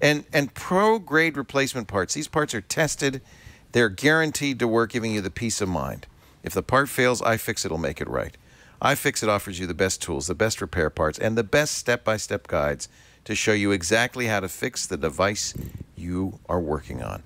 and pro-grade replacement parts. These parts are tested. They're guaranteed to work, giving you the peace of mind. If the part fails, iFixit will make it right. iFixit offers you the best tools, the best repair parts, and the best step-by-step guides to show you exactly how to fix the device you are working on.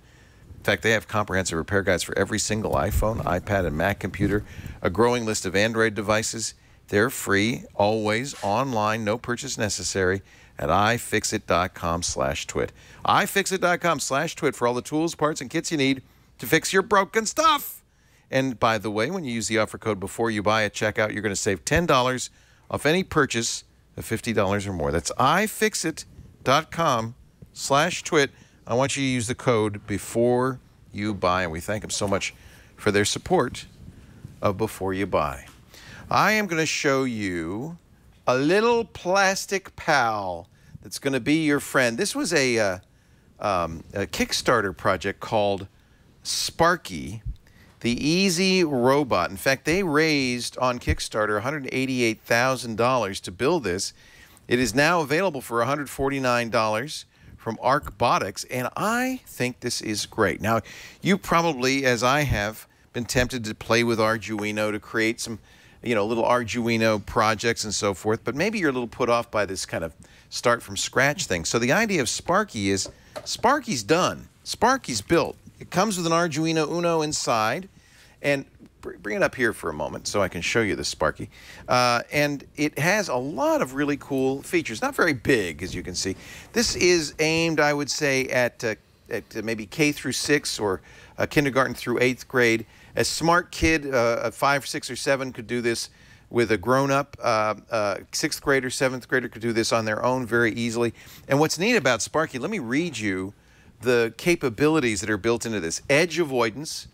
In fact, they have comprehensive repair guides for every single iPhone, iPad, and Mac computer, a growing list of Android devices. They're free, always, online, no purchase necessary, at iFixit.com/twit. iFixit.com/twit for all the tools, parts, and kits you need to fix your broken stuff. And by the way, when you use the offer code before you buy at checkout, you're going to save $10 off any purchase of $50 or more. That's iFixit.com/twit. I want you to use the code before you buy, and we thank them so much for their support of Before You Buy. I am going to show you a little plastic pal that's going to be your friend. This was a Kickstarter project called Sparki, the easy robot. In fact, they raised on Kickstarter $188,000 to build this. It is now available for $149 from Arcbotics, and I think this is great. Now, you probably, as I have, been tempted to play with Arduino to create some, you know, little Arduino projects and so forth, but maybe you're a little put off by this kind of start from scratch thing. So the idea of Sparki is, Sparki's done. Sparki's built. It comes with an Arduino Uno inside, and bring it up here for a moment so I can show you the Sparki. And it has a lot of really cool features. Not very big, as you can see. This is aimed, I would say, at maybe K through 6 or kindergarten through 8th grade. A smart kid, a 5, 6, or 7 could do this with a grown-up. 6th grader, 7th grader could do this on their own very easily. And what's neat about Sparki, let me read you the capabilities that are built into this. Edge avoidance.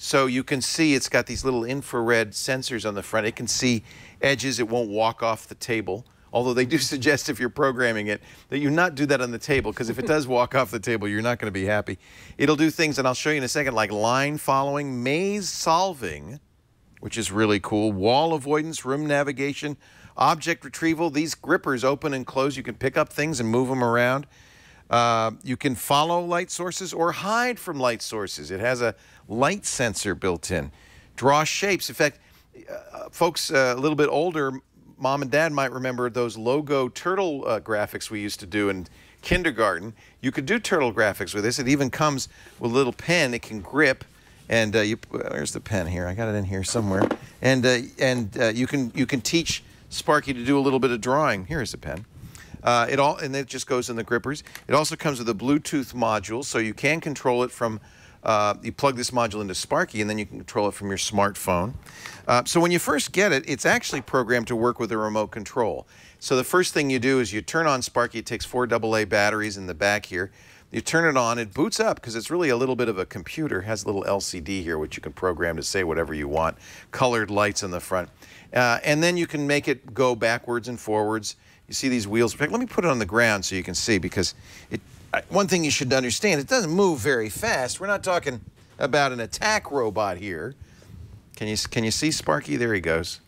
So you can see it's got these little infrared sensors on the front. It can see edges. It won't walk off the table. Although they do suggest if you're programming it that you not do that on the table, because if it does walk off the table, you're not going to be happy. It'll do things, and I'll show you in a second, like line following, maze solving, which is really cool, wall avoidance, room navigation, object retrieval. These grippers open and close. You can pick up things and move them around. You can follow light sources or hide from light sources. It has a light sensor built in. Draw shapes. In fact, folks a little bit older, Mom and Dad might remember those logo turtle graphics we used to do in kindergarten. You could do turtle graphics with this. It even comes with a little pen. It can grip. And where's the pen here? I got it in here somewhere. And you can teach Sparki to do a little bit of drawing. Here's the pen. And it just goes in the grippers. It also comes with a Bluetooth module, so you can control it from. You plug this module into Sparki, and then you can control it from your smartphone. So when you first get it, it's actually programmed to work with a remote control. So the first thing you do is you turn on Sparki. It takes 4 AA batteries in the back here. You turn it on, it boots up because it's really a little bit of a computer. It has a little LCD here, which you can program to say whatever you want. Colored lights in the front. And then you can make it go backwards and forwards. You see these wheels. In fact, let me put it on the ground so you can see, because one thing you should understand, it doesn't move very fast. We're not talking about an attack robot here. Can you see Sparki? There he goes.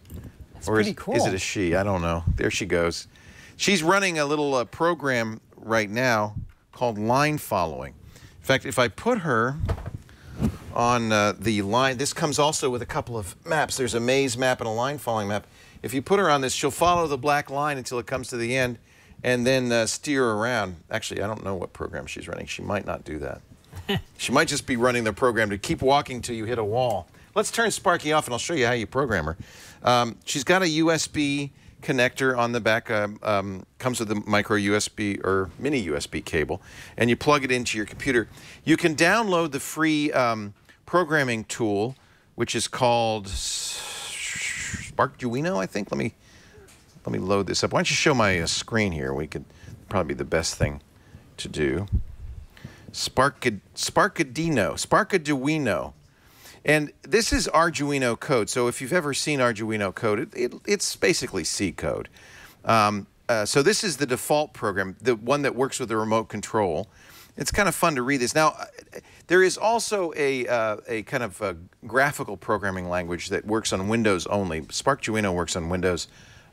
That's pretty cool. Is it a she? I don't know. There she goes. She's running a little program right now called line following. In fact, if I put her on the line, this comes also with a couple of maps. There's a maze map and a line following map. If you put her on this, she'll follow the black line until it comes to the end and then steer around. Actually, I don't know what program she's running. She might not do that. She might just be running the program to keep walking till you hit a wall. Let's turn Sparki off and I'll show you how you program her. She's got a USB connector on the back, comes with a micro USB or mini USB cable, and you plug it into your computer. You can download the free programming tool, which is called Arduino, I think. Let me load this up. Why don't you show my screen here? We could probably be the best thing to do. Sparkaduino. And this is Arduino code. So if you've ever seen Arduino code, it's basically C code. So this is the default program, the one that works with the remote control. It's kind of fun to read this. Now, there is also a kind of a graphical programming language that works on Windows only. Sparkaduino works on Windows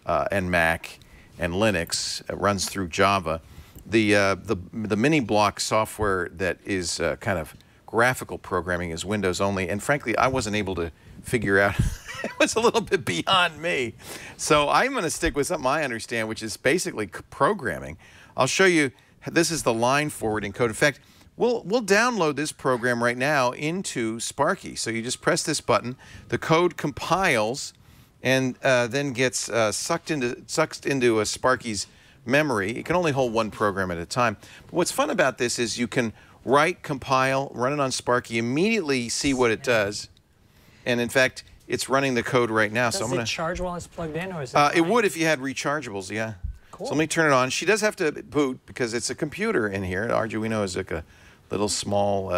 and Mac and Linux. It runs through Java. The mini block software that is kind of graphical programming is Windows only, and frankly, I wasn't able to figure out. It was a little bit beyond me. So I'm going to stick with something I understand, which is basically programming. I'll show you. This is the line forwarding code. In fact, we'll download this program right now into Sparki. So you just press this button. The code compiles and then gets sucked into a Sparki's memory. It can only hold one program at a time. But what's fun about this is you can write, compile, run it on Sparki, immediately see what it does. And in fact, it's running the code right now. Does it charge while it's plugged in, or is it? It would if you had rechargeables, yeah. Cool. So let me turn it on. She does have to boot because it's a computer in here. Arduino is like a little small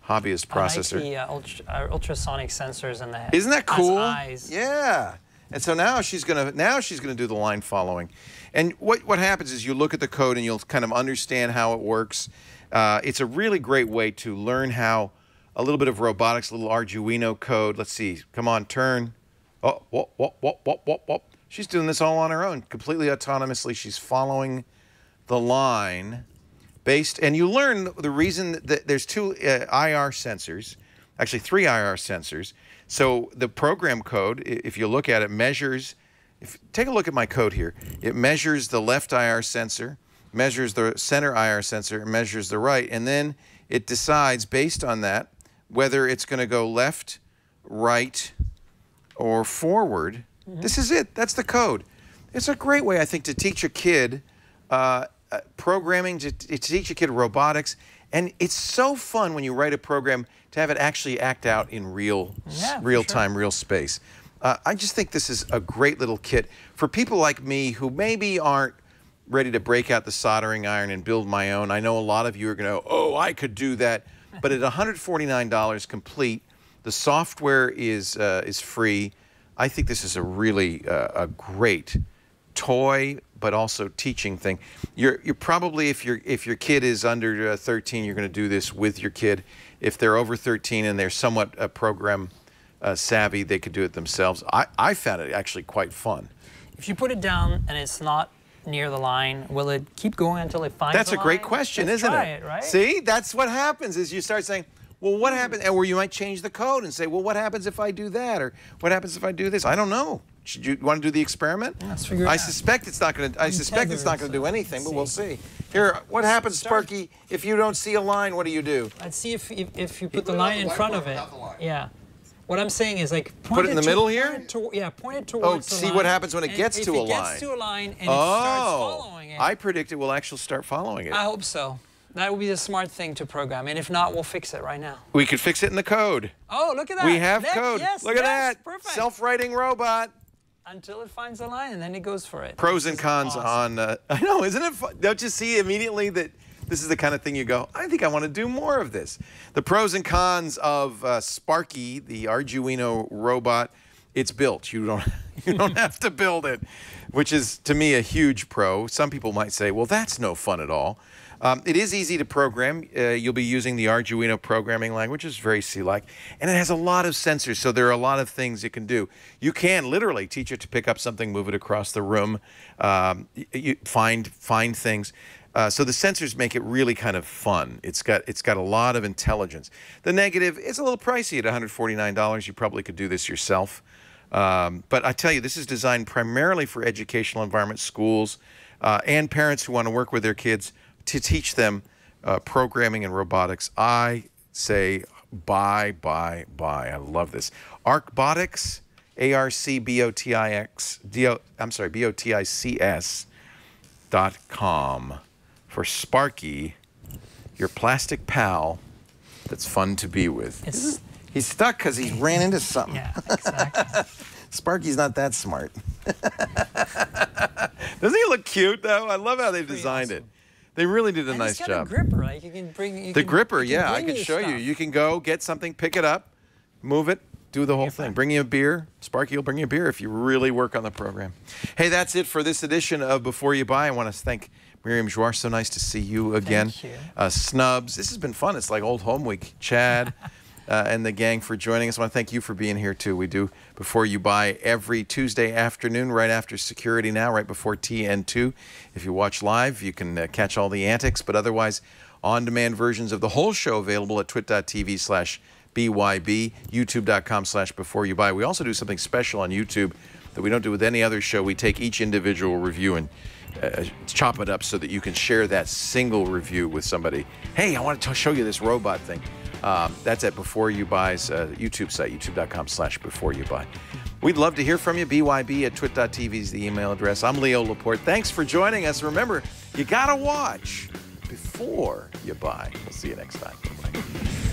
hobbyist processor. I like the ultrasonic sensors in the Isn't that cool? Eyes. Yeah. And so now she's gonna do the line following. And what happens is you look at the code and you'll kind of understand how it works. It's a really great way to learn how a little bit of robotics, a little Arduino code. Let's see. Come on, turn. Oh, whoop, whoop, whoop, whoop, whoop, whoop. She's doing this all on her own, completely autonomously. She's following the line and you learn the reason that there's 2 IR sensors, actually 3 IR sensors. So the program code, if you look at it, measures, take a look at my code here. It measures the left IR sensor, measures the center IR sensor, measures the right, and then it decides based on that whether it's going to go left, right, or forward. This is it. That's the code. It's a great way, I think, to teach a kid programming, to teach a kid robotics. And it's so fun when you write a program to have it actually act out in real time, real space. I just think this is a great little kit for people like me who maybe aren't ready to break out the soldering iron and build my own. I know a lot of you are going to, oh, I could do that. But at $149 complete, the software is free. I think this is a really a great toy but also teaching thing. You're probably, if your kid is under 13, you're going to do this with your kid. If they're over 13 and they're somewhat program savvy, they could do it themselves. I found it actually quite fun. If you put it down and it's not near the line, will it keep going until it finds the line? That's a great question, isn't it? Right? See, that's what happens is you start saying, well, what happens? Or you might change the code and say, well, what happens if I do that? Or what happens if I do this? I don't know. Should you want to do the experiment? Let's figure it I out. suspect it's not going to. I suspect it's not going to do anything, but we'll see. Here, what happens, Sparky, if you don't see a line? What do you do? Let's see if you put the line in front of it. Yeah. What I'm saying is like put it in the middle here. Point it towards the line. See what happens when it gets to a line. If it gets to a line and it starts following it. I predict it will actually start following it. I hope so. That would be the smart thing to program, and if not, we'll fix it right now. We could fix it in the code. Oh, look at that. We have code. Yes, look at that. Perfect. Self-writing robot. Until it finds the line, and then it goes for it. Pros and cons on. I know, isn't it fun? Don't you see immediately that this is the kind of thing you go, I think I want to do more of this. The pros and cons of Sparki, the Arduino robot. It's built. You don't have to build it, which is to me a huge pro. Some people might say, well, that's no fun at all. It is easy to program. You'll be using the Arduino programming language. It's very C-like. And it has a lot of sensors, so there are a lot of things it can do. You can literally teach it to pick up something, move it across the room, you find things. So the sensors make it really kind of fun. It's got a lot of intelligence. The negative, it's a little pricey at $149. You probably could do this yourself. But I tell you, this is designed primarily for educational environments, schools, and parents who want to work with their kids to teach them programming and robotics. I say buy. I love this. Arcbotics, BOTICS.com for Sparki, your plastic pal that's fun to be with. He's stuck because he ran into something. Yeah, exactly. Sparky's not that smart. Doesn't he look cute, though? I love how they designed it. They really did a nice job. It's got a gripper, right? You can bring the gripper, yeah, I can show you. You can go get something, pick it up, move it, do the whole thing. Bring you a beer. Sparki will bring you a beer if you really work on the program. Hey, that's it for this edition of Before You Buy. I want to thank Myriam Joire. So nice to see you again. Thank you. Snubs. This has been fun. It's like old home week. Chad and the gang for joining us. I want to thank you for being here, too. We do Before You Buy every Tuesday afternoon, right after Security Now, right before TN2. If you watch live, you can catch all the antics, but otherwise, on-demand versions of the whole show available at twit.tv/BYB, youtube.com/BeforeYouBuy. We also do something special on YouTube that we don't do with any other show. We take each individual review and chop it up so that you can share that single review with somebody. Hey, I want to show you this robot thing. That's at Before You Buy's YouTube site, youtube.com/BeforeYouBuy. We'd love to hear from you. BYB at twit.tv is the email address. I'm Leo Laporte. Thanks for joining us. Remember, you got to watch before you buy. We'll see you next time. Bye-bye.